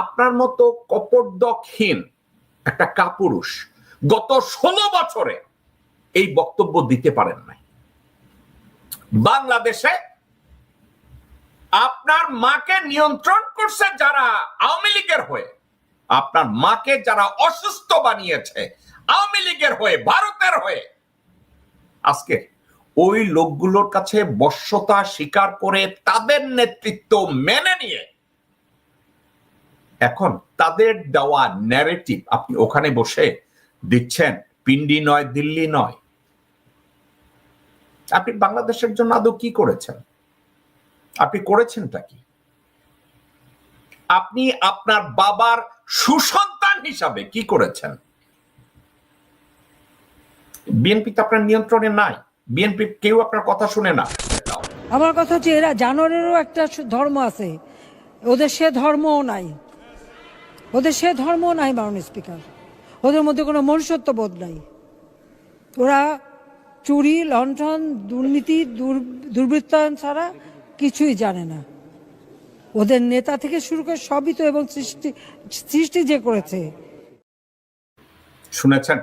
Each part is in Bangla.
আপনার মতো কপটদকহীন একটা কাপুরুষ গত 16 বছরে এই বক্তব্য দিতে পারেন নাই। বাংলাদেশে আপনার মাকে নিয়ন্ত্রণ করছে যারা আওয়ামী লীগের হয়ে, আপনার মাকে যারা অসুস্থ বানিয়েছে আওয়ামী লীগের হয়ে, ভারতের হয়ে, আজকে ওই লোকগুলোর কাছে বশ্যতা স্বীকার করে তাদের নেতৃত্ব মেনে নিয়ে এখন তাদের দেওয়া ন্যারেটিভ আপনি ওখানে বসে দিচ্ছেন। পিন্ডি নয়, দিল্লি নয়। আপনি বাংলাদেশের জন্য আদৌ কি করেছেন? আপনি করেছেনটা কি? আপনি আপনার বাবার সুসন্তান হিসাবে কি করেছেন? বিএনপি তো আপনার নিয়ন্ত্রণে নাই। বিএনপি কেউ আপনার কথা শুনে না। আমার কথা হচ্ছে এরা জানোয়ারেরও একটা ধর্ম আছে, ওদের সে ধর্মও নাই, ওদের সে ধর্মও নাই মাননীয় স্পিকার। ওদের মধ্যে কোনো মনুষ্যত্ব বোধ নাই। ওরা চুরি, লণ্ঠন, দুর্নীতি, দুর্বৃত্তায়ন ছাড়া কিছুই জানে না। ওদের নেতা থেকে শুরু করে সবই তো, এবং সৃষ্টি যে করেছে। শুনেছেন?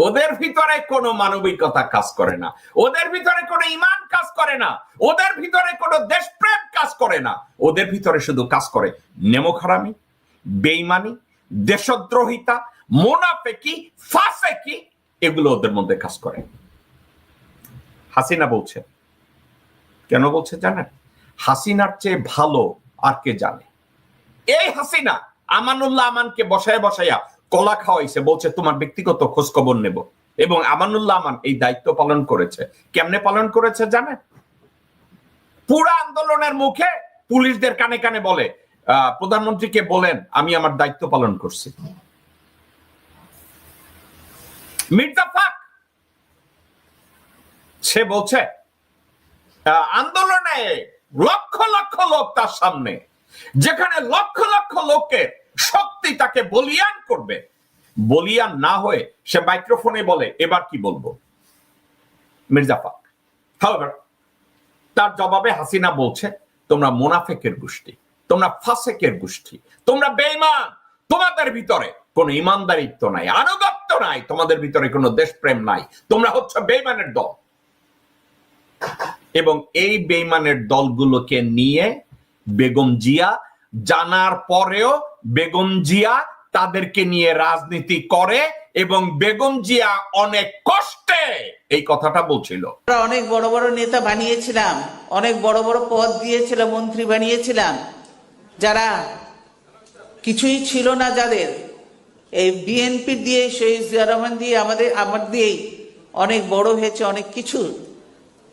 ওদের ভিতরে কোনো মানবিকতা কাজ করে না, ওদের ভিতরে কোনো ঈমান কাজ করে না, ওদের ভিতরে কোনো দেশপ্রেম কাজ করে না। ওদের ভিতরে শুধু কাজ করে নেমোখারামি, বেঈমানি, দেশদ্রোহিতা, মুনাফিকি, ফাসিকি, এগুলো ওদের মধ্যে কাজ করে। হাসিনা বলছে, কেন বলছে জানেন? হাসিনার চেয়ে ভালো আর কে জানে? এই হাসিনা আমানুল্লাহ আমানকে বসাইয়া কলা খাওয়াইছে, বলছে তোমার ব্যক্তিগত খোঁজ খবর নেব। এবং আমানুল্লাহ আমান এই দায়িত্ব পালন করেছে। কেমনে পালন করেছে জানেন? পুরা আন্দোলনের মুখে পুলিশদের কানে কানে বলে, প্রধানমন্ত্রীকে বলেন আমি আমার দায়িত্ব পালন করছি। মির্জা ফাক সে বলছে আন্দোলনে লক্ষ লক্ষ লোক তার সামনে, যেখানে লক্ষ লক্ষ লোকের শক্তি তাকে বলিয়ান করবে, বলিয়ান না হয়ে সে মাইক্রোফোনে বলে এবার কি বলবো। মির্জা ফাক তার জবাবে হাসিনা বলছে তোমরা মুনাফিকের গোষ্ঠী, তোমরা ফাসেকের গোষ্ঠী, তোমরা বেঈমান, তোমাদের ভিতরে কোনো ইমানদারিত্ব নাই, আনুগত্য নাই, তোমাদের ভিতরে কোনো দেশপ্রেম নাই, তোমরা হচ্ছে বেঈমানের দল। এবং এই বেঈমানের দলগুলোকে নিয়ে বেগম জিয়া জানার পরেও বেগম জিয়া তাদেরকে নিয়ে রাজনীতি করে, এবং বেগম জিয়া অনেক কষ্টে এই কথাটা বলছিল। অনেক বড় বড় নেতা বানিয়েছিলাম, অনেক বড় বড় পদ দিয়েছিলাম, মন্ত্রী বানিয়েছিলাম, যারা কিছুই ছিল না, যাদের এই বিএনপি দিয়ে, শহীদ জিয়া রহমান দিয়ে, আমার দিয়েই অনেক বড় হয়েছে, অনেক কিছু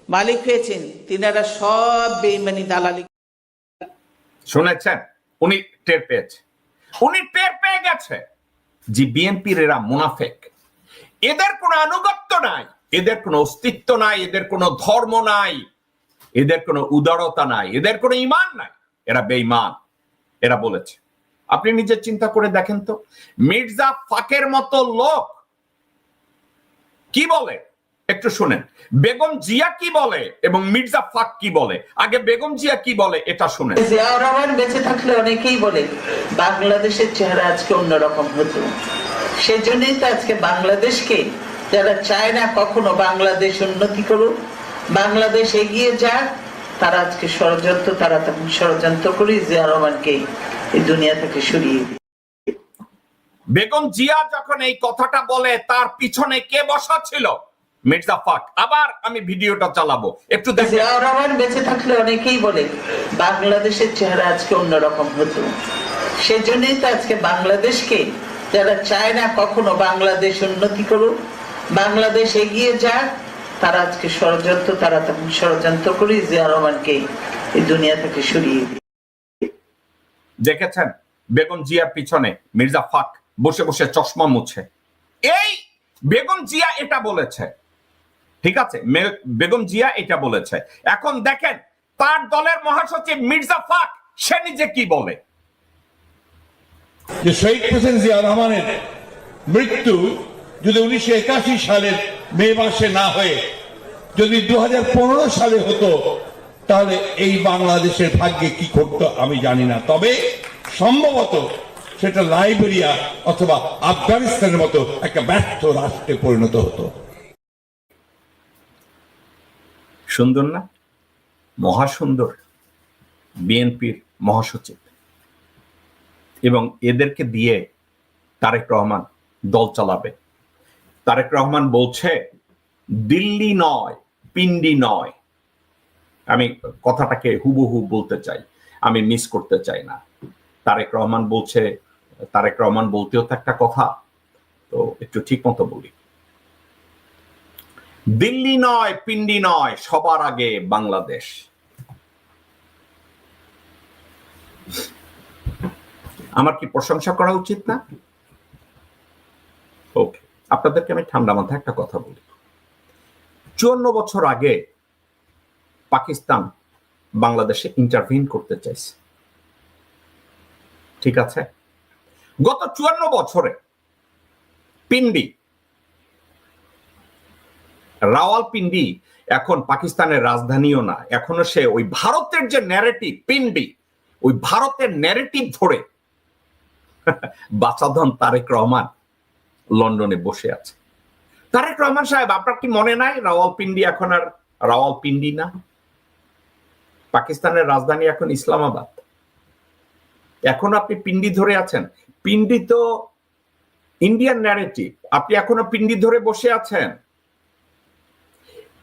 মালিক হয়েছেন, তিনারা সব বেঈমানি দালালি। শুনেছেন? উনি টের পেয়েছে, উনি টের পেয়ে গেছে যে বিএনপির এরা মুনাফিক, এদের কোনো আনুগত্য নাই, এদের কোনো অস্তিত্ব নাই, এদের কোনো ধর্ম নাই, এদের কোনো উদারতা নাই, এদের কোনো ঈমান নাই, এরা বেঈমান। এরা বলেছে। আপনি নিজে চিন্তা করে দেখেন তো, মির্জা ফাকের মতো লোক কি বলে একটু শুনেন। বেগম জিয়া কি বলে এবং মির্জা ফাক কি বলে। আগে বেগম জিয়া কি বলে এটা শুনেন। জিয়া রহমান বেঁচে থাকলে অনেকেই বলে বাংলাদেশের চেহারা আজকে অন্যরকম হতো। সেজন্যই তো আজকে বাংলাদেশকে যারা চায় না কখনো বাংলাদেশ উন্নতি করুক, বাংলাদেশ এগিয়ে যাক, তারা আজকে ষড়যন্ত্র, তারা তখন ষড়যন্ত্র করে জিয়া রহমানকে এই দুনিয়া থেকে সরিয়ে দিই। বেগম জিয়া যখন এই কথাটা বলে তার পিছনে কে বসা ছিল? মির্জা ফাক। আবার আমি ভিডিওটা চালাবো, একটু দেখেন। জিয়া রহমান বেঁচে থাকলে অনেকেই বলে বাংলাদেশের চেহারা আজকে অন্যরকম হতো। সেজন্যই তো আজকে বাংলাদেশকে যারা চায় না কখনো বাংলাদেশ উন্নতি করুক, বাংলাদেশ এগিয়ে যাক, তারা আজকে ষড়যন্ত্র, তারা তখন ষড়যন্ত্র করে জিয়া রহমানকে এই দুনিয়া থেকে সরিয়ে দিই। দেখেছেন বেগম জিয়ার পিছনে মির্জা ফাক বসে বসে চশমা মুছে। এই বেগম জিয়া এটা বলেছে, ঠিক আছে, বেগম জিয়া এটা বলেছে। এখন দেখেন তার দলের মহাসচিব মির্জা ফাক সে নিজে কি বলে। যে শহীদ প্রেসিডেন্ট জিয়া রহমানের মৃত্যু যদি 1981 সালের মে মাসে না হয়ে যদি 2015 সালে হতো, তাহলে এই বাংলাদেশের ভাগ্যে কি করতো আমি জানি না। তবে সম্ভবত সেটা লাইবেরিয়া অথবা আফগানিস্তানের মতো একটা ব্যর্থ রাষ্ট্রে পরিণত হতো। সুন্দর না? মহাসুন্দর বিএনপির মহাসচিব, এবং এদেরকে দিয়ে তারেক রহমান দল চালাবে। তারেক রহমান বলছে দিল্লি নয়, পিন্ডি নয়। আমি কথাটাকে হুবহু বলতে চাই, আমি মিস করতে চাই না। তারেক রহমান বলছে, তারেক রহমান বলতেও তো একটা কথা, তো একটু ঠিক মতো বলি। দিল্লি নয়, পিন্ডি নয়, সবার আগে বাংলাদেশ। আমার কি প্রশংসা করা উচিত না? ওকে, আপনাদেরকে আমি ঠান্ডা মাথায় একটা কথা বলি। 54 বছর আগে পাকিস্তান বাংলাদেশে ইন্টারভিন করতে চাইছে, ঠিক আছে? গত 54 বছরে পিন্ডি, রাওয়ালপিন্ডি এখন পাকিস্তানের রাজধানীও না, এখনো সে ওই ভারতের যে ন্যারেটিভ পিন্ডি, ওই ভারতের ন্যারেটিভ ধরে বাচাধন তারেক রহমান লন্ডনে বসে আছে। তারেক রহমান সাহেব, আপনার কি মনে নাই রাওয়ালপিন্ডি এখন আর রাওয়ালপিন্ডি না? পাকিস্তানের রাজধানী এখন ইসলামাবাদ। এখন আপনি পিন্ডি ধরে আছেন। পিন্ডি তো ইন্ডিয়ান ন্যারেটিভ, আপনি এখনো পিন্ডি ধরে বসে আছেন।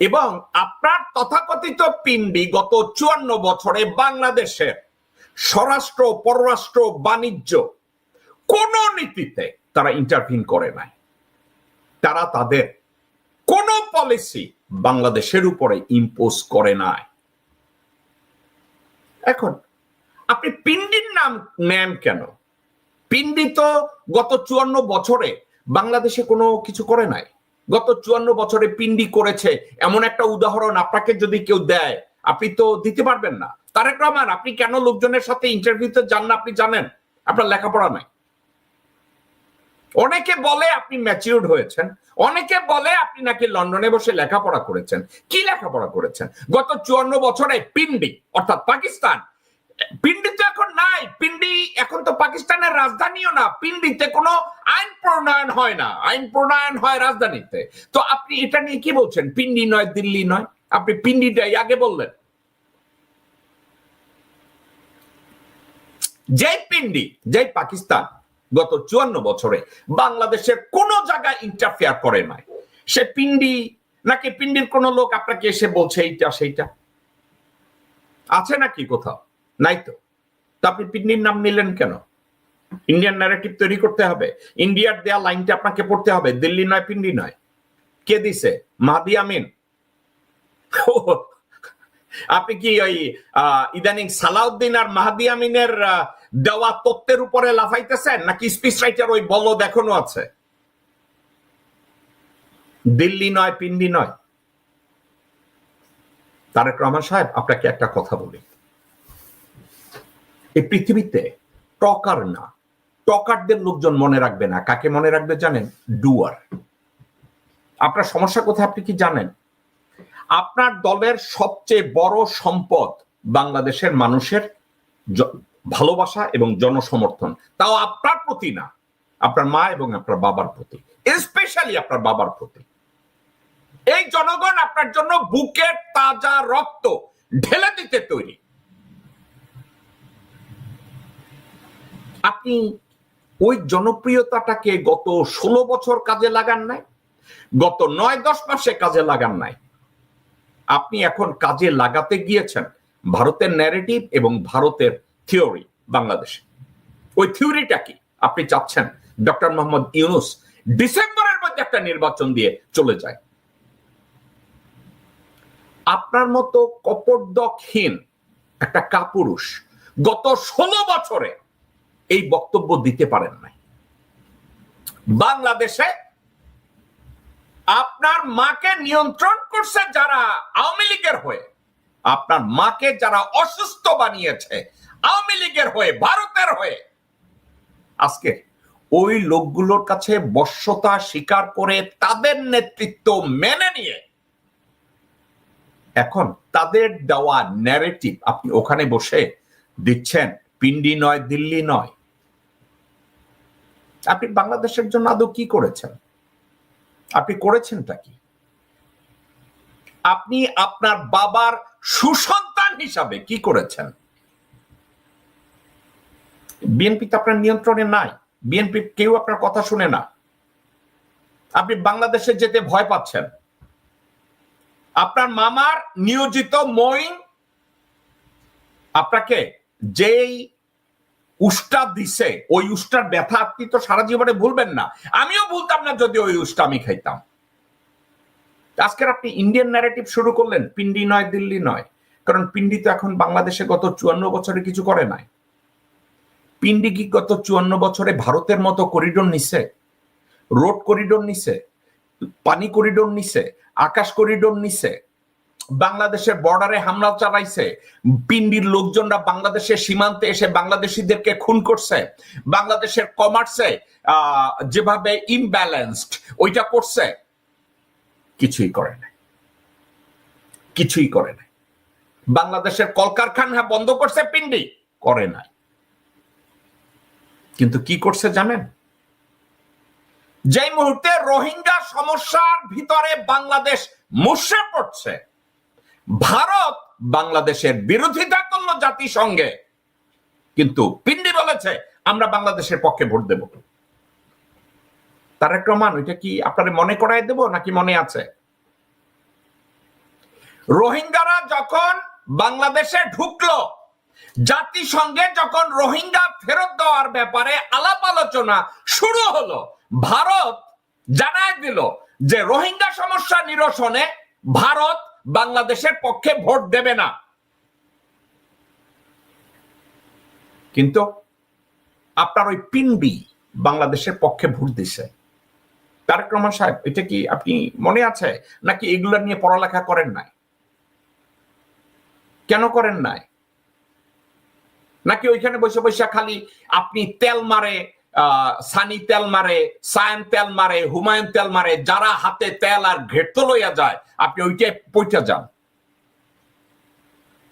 এবং আপনার তথাকথিত পিন্ডি গত 54 বছরে বাংলাদেশের স্বরাষ্ট্র, পররাষ্ট্র, বাণিজ্য কোন নীতিতে তারা ইন্টারভিন করে নাই। তারা তাদের কোন পলিসি বাংলাদেশের উপরে ইম্পোজ করে নাই। এখন আপনি পিন্ডির নাম নেন কেন? পিন্ডি তো গত 54 বছরে বাংলাদেশে কোনো কিছু করে নাই। গত 54 বছরে পিন্ডি করেছে এমন একটা উদাহরণ আপনাকে যদি কেউ দেয়, আপনি তো দিতে পারবেন না। তারেক রহমান, আপনি কেন লোকজনের সাথে ইন্টারভিউতে যান না আপনি জানেন? আপনার লেখাপড়া নাই। অনেকে বলে আপনি ম্যাচিউরড হয়েছেন, অনেকে বলে আপনি নাকি লন্ডনে বসে লেখাপড়া করেছেন। কি লেখাপড়া করেছেন? গত 54 বছরে পিন্ডি অর্থাৎ পাকিস্তান, পিন্ডি তো এখন নাই। পিন্ডি এখন তো পাকিস্তানের রাজধানীও না। পিন্ডিতে কোনো আইন প্রণয়ন হয় না, আইন প্রণয়ন হয় রাজধানীতে। তো আপনি এটা নিয়ে কি বলছেন? পিন্ডি নয়, দিল্লি নয়, আপনি পিন্ডিটাই আগে বললেন। যে পিন্ডি, যে পাকিস্তান গত 54 বছরে বাংলাদেশের কোন জায়গায় ইন্টারফেয়ার করে নাই, সে পিন্ডি নাকি? পিন্ডির কোন লোক আপনাকে এসে বলছে এইটা সেইটা আছে নাকি কোথাও? নাই তো। আপনি পিন্ডির নাম নিলেন কেন? ইন্ডিয়ান ন্যারেটিভ তৈরি করতে হবে, ইন্ডিয়ার দেয়া লাইনটা আপনাকে পড়তে হবে, দিল্লি নয়, পিন্ডি নয়। কে দিছে? মাহদি আমিন। আপনি কি ওই ইদানিং সালাউদ্দিন আর মাহদি আমিনের দেওয়া তত্ত্বের উপরে লাফাইতেছেন, নাকি স্পিচ রাইটার ওই বলদ এখনো আছে? দিল্লি নয়, পিন্ডি নয়। তারেক রহমান সাহেব, আপনাকে একটা কথা বলি। এই পৃথিবীতে টকার না, টকারদের লোকজন মনে রাখবে না। কাকে মনে রাখবে জানেন? ডুয়ার। আপনার সমস্যা কোথায় আপনি কি জানেন? আপনার দলের সবচেয়ে বড় সম্পদ বাংলাদেশের মানুষের ভালোবাসা এবং জনসমর্থন, তাও আপনার প্রতি না, আপনার মা এবং আপনার বাবার প্রতি, স্পেশালি আপনার বাবার প্রতি। এই জনগণ আপনার জন্য বুকের তাজা রক্ত ঢেলে দিতে তৈরি। আপনি ওই জনপ্রিয়তাটাকে গত 16 বছর কাজে লাগান নাই, গত 9-10 মাসে কাজে লাগান নাই। আপনি এখন কাজে লাগাতে গিয়েছেন ভারতের ন্যারেটিভ এবং ভারতের থিওরি বাংলাদেশে। ওই থিওরিটা কি? আপনি চাচ্ছেন ডক্টর মোহাম্মদ ইউনূস ডিসেম্বরের মধ্যে একটা নির্বাচন দিয়ে চলে যায়। আপনার মতো কপটদকহীন একটা কাপুরুষ গত 16 বছরে এই বক্তব্য দিতে পারেন নাই। বাংলাদেশে আপনার মাকে নিয়ন্ত্রণ করছে যারা আওয়ামী লীগের হয়ে, আপনার মাকে যারা অসুস্থ বানিয়েছে আওয়ামী লীগের হয়ে, ভারতের হয়ে, আজকে ওই লোকগুলোর কাছে বশ্যতা স্বীকার করে তাদের নেতৃত্ব মেনে নিয়ে এখন তাদের দেওয়া ন্যারেটিভ আপনি ওখানে বসে দিচ্ছেন পিন্ডি নয়, দিল্লি নয়। আপনি বাংলাদেশের জন্য আদৌ কি করেছেন? আপনি করেছেনটা কি? আপনি আপনার বাবার সুসন্তান হিসাবে কি করেছেন? বিএনপি তো আপনার নিয়ন্ত্রণে নাই। বিএনপি কেউ আপনার কথা শুনে না। আপনি বাংলাদেশে যেতে ভয় পাচ্ছেন। আপনার মামার নিয়োজিত মইন আপনাকে যেই উষ্টা দিছে, ওই উষ্টার ব্যথা আপনি তো সারা জীবনে ভুলবেন না। আমিও ভুলতাম না যদি ওই উষ্টা আমি খাইতাম। আজকের আপনি ইন্ডিয়ান ন্যারেটিভ শুরু করলেন, পিন্ডি নয়, দিল্লি নয়। কারণ পিন্ডি তো এখন বাংলাদেশে গত 54 বছরে কিছু করে নাই। পিন্ডি কি গত 54 বছরে ভারতের মতো করিডোর নিছে? রোড করিডোর নিছে, পানি করিডোর নিছে, আকাশ করিডোর নিছে, বাংলাদেশের বর্ডারে হামলা চালাইছে, পিন্ডির লোকজনরা বাংলাদেশের সীমান্তে এসে বাংলাদেশিদেরকে খুন করছে, বাংলাদেশের কমার্সে যেভাবে ইমব্যালেন্সড ওইটা করছে, কিছুই করে নাই, কিছুই করে নাই। বাংলাদেশের কলকারখানা বন্ধ করছে পিন্ডি, করে নাই। কিন্তু কি করছে জানেন? যে মুহূর্তে রোহিঙ্গা সমস্যার ভিতরে বাংলাদেশ মুষড়ে পড়ছে, ভারত বাংলাদেশের বিরোধিতা করলো জাতিসংঘে, কিন্তু পিন্ডি বলেছে আমরা বাংলাদেশের পক্ষে ভোট দেব। তারেক রহমান, ওইটা কি আপনার মনে করায় দেব নাকি মনে আছে? রোহিঙ্গারা যখন বাংলাদেশে ঢুকলো, জাতিসংঘে যখন রোহিঙ্গা ফেরত দেওয়ার ব্যাপারে আলাপ আলোচনা শুরু হলো, ভারত জানায় দিল যে রোহিঙ্গা সমস্যা নিরসনে ভারত বাংলাদেশের পক্ষে ভোট দেবে না। কিন্তু আপনার ওই পিন্ডি বাংলাদেশের পক্ষে ভোট দিছে। তারেক রহমান সাহেব, এটা কি আপনি মনে আছে নাকি এগুলো নিয়ে পড়ালেখা করেন নাই? কেন করেন নাই? নাকি ওইখানে বসে বসে খালি আপনি তেল মারে, সানি তেল মারে, সায়ান তেল মারে, হুমায়ুন তেল মারে, যারা হাতে তেল আর ঘেটতো লইয়া যায় আপনি ওইটা পইটা যান?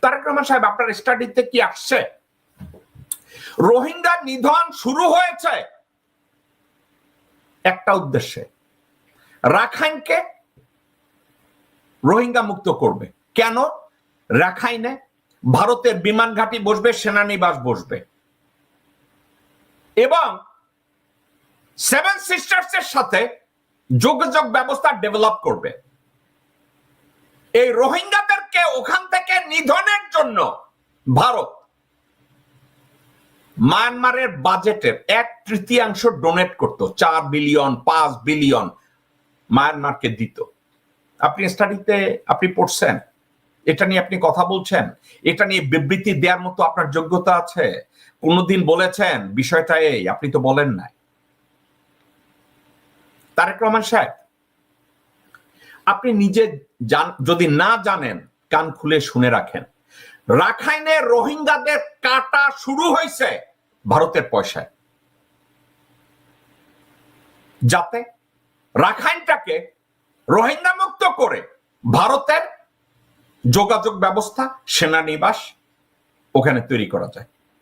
তারেক রহমান সাহেব, আপনার স্টাডিতে কি আসছে? রোহিঙ্গা নিধন শুরু হয়েছে একটা উদ্দেশ্যে, রাখাইনকে রোহিঙ্গা মুক্ত করবে। কেন? রাখাইনে ভারতের বিমান ঘাঁটি বসবে, সেনানিবাস বসবে, এবং সেভেন সিস্টার্স এর সাথে যোগাযোগ ব্যবস্থা ডেভেলপ করবে। এই রোহিঙ্গাদেরকে ওখান থেকে নিধনের জন্য ভারত মায়ানমারের বাজেটের 1/3 ডোনেট করত, 4 বিলিয়ন 5 বিলিয়ন মায়ানমারকে দিত। আপনি স্টাডিতে আপনি পড়ছেন, এটা নিয়ে আপনি কথা বলছেন, এটা নিয়ে বিবৃতি দেওয়ার মতো আপনার যোগ্যতা আছে? কোনদিন বলেছেন বিষয়টা এই? আপনি তো বলেন নাই। তারেক রহমান সাহেব, আপনি নিজে যদি না জানেন, কান খুলে শুনে রাখেন, রাখাইনে রোহিঙ্গাদের কাটা শুরু হয়েছে ভারতের পয়সায়, যাতে রাখাইনটাকে রোহিঙ্গা মুক্ত করে ভারতের যোগাযোগ ব্যবস্থা, সেনানিবাস ওখানে তৈরি করা যায়।